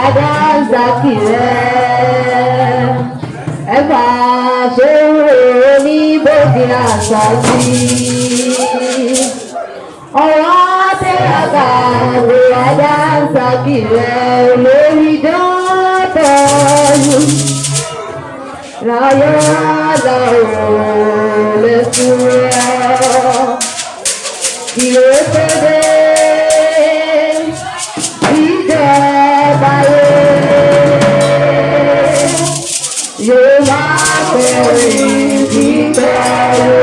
Adáǹsàkì rẹ̀ ẹ máa ṣòro ní bòdì àṣàkì. Ọ̀rọ̀ tẹ́ àgbà rè Adáǹsàkì rẹ̀ lórí dọ́tọ̀ yìí. Láyọ̀ lọ́rùn lẹ́sùn rẹ̀ ìrètèdè ìjọba yóò máa bẹ̀rẹ̀ ìbẹ̀rù.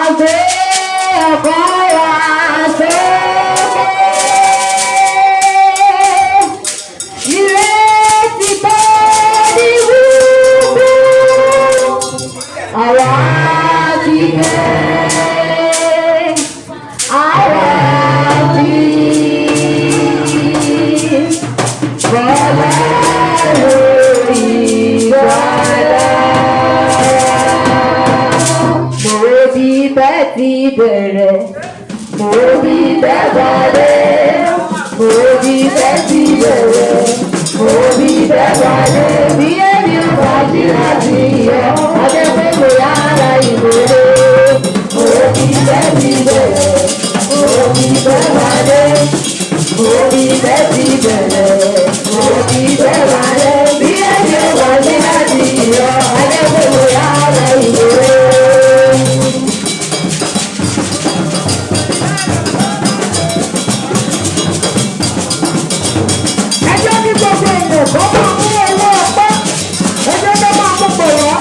Àgbẹ̀ ọ̀pọ̀ wa sókè. Ìrètí tó ní wúwo. Àwa ti bẹ̀rẹ̀. Àwa ti bọ̀lá lórí ìgbàlá. Mo bí bẹ́ẹ̀ ti bẹ̀rẹ̀, mo bí bẹ́ẹ̀ wọlé, mo bí bẹ́ẹ̀ ti bẹ̀rẹ̀, mo bí bẹ́ẹ̀ wọlé. Bí èmi ò bá jí láti yọ, adẹ́gbẹ́ kò yára ìwéré. Mo bí bẹ́ẹ̀ ti bẹ̀rẹ̀, mo bí bẹ́ẹ̀ wọlé, mo bí bẹ́ẹ̀ ti bẹ̀rẹ̀, mo bí bẹ́ẹ̀ wọlé. Bí èmi ò bá jí láti yọ, adẹ́gbẹ́ kò yára ìwéré. Ẹjọ́ ní gbogbo èèyàn kọ́ máa mú owó ọpọ́. Ẹjọ́ tó máa mú bọ̀wọ́.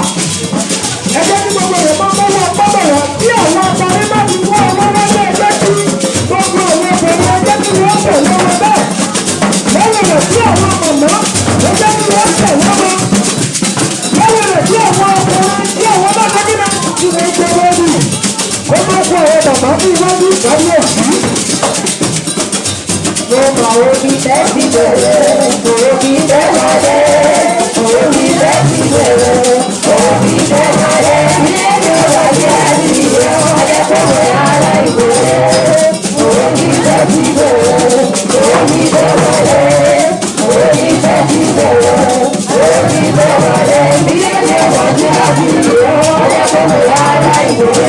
Ẹjọ́ ní gbogbo èèyàn máa mú owó ọpọ́ bọ̀wọ́. Bí àwọn ọkùnrin bá ti wọ́ ọwọ́ lọ́jọ́ ẹgbẹ́ tí gbogbo òun obìnrin ẹjẹ́ tí wọ́n tẹ̀ lọ́wọ́ bẹ́ẹ̀. Lọ́wọ́ rẹ̀ sí àwọn mọ̀mọ́ ẹjẹ́ tí wọ́n tẹ̀ lọ́wọ́. Lọ́wọ́ rẹ̀ sí àwọn ọkùnrin tí àwọn bá tẹ́kí náà ti wọ́n gbé lórí. Ó máa kó àwọn bàbá bí iwájú ìgbàlú òsì. Mo mọ̀ omi bẹ́ẹ̀ ti bẹ̀rẹ̀, omi bẹ́ẹ̀ wọlé, omi bẹ́ẹ̀ ti bẹ̀rẹ̀, omi bẹ́ẹ̀ wọlé. Ilé mi ò wá sí àdìyẹ, ọ̀dẹ́kọ̀wé ara ìwé. Omi bẹ́ẹ̀ ti bẹ̀rẹ̀, omi bẹ́ẹ̀ wọlé, omi bẹ́ẹ̀ ti bẹ̀rẹ̀, omi bẹ́ẹ̀ wọlé. Ilé mi ò wá sí àdìyẹ, ọ̀dẹ́kọ̀wé ara ìwé.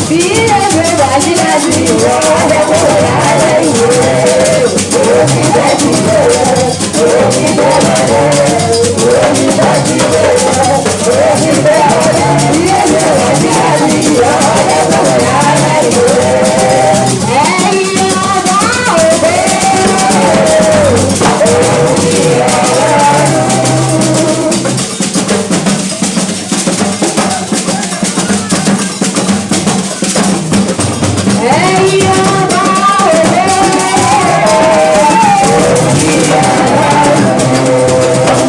Bí ẹgbẹ́ wà ní láti ìwọ ọ̀dẹ́kọ̀ọ́ yàrá ìwé. Omi bẹ́ẹ̀ ti bẹ̀rẹ̀, omi bẹ́ẹ̀ wọlé, omi bẹ́ẹ̀ ti bẹ̀rẹ̀, omi bẹ́ẹ̀ wọlé. Bí ẹgbẹ́ wà ní láti ìwọ ọ̀dẹ́kọ̀ọ́ yàrá ìwé. Ẹ̀yin ọba òde. Omi ọlọ́run. Ẹ̀yin ọba òde. Omi ọlọ́run.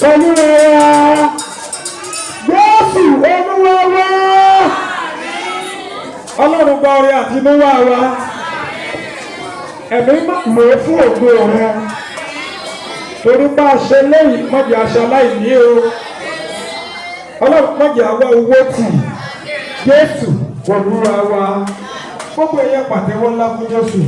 Olúwa wa. Jésù Olúwa wa. Ọlọ́run gba oore àtinúwá wa. Ẹ̀mí lò ó fún ògo rẹ. Torí bá a ṣe lẹ́yìn mọ́jì aṣọ aláìní o. Ọlọ́run mọ́jì àwa owó tì. Jésù Olúwa wa. Gbogbo ẹ̀yẹ pàtẹ́wọ́ ńlá fún Jésù.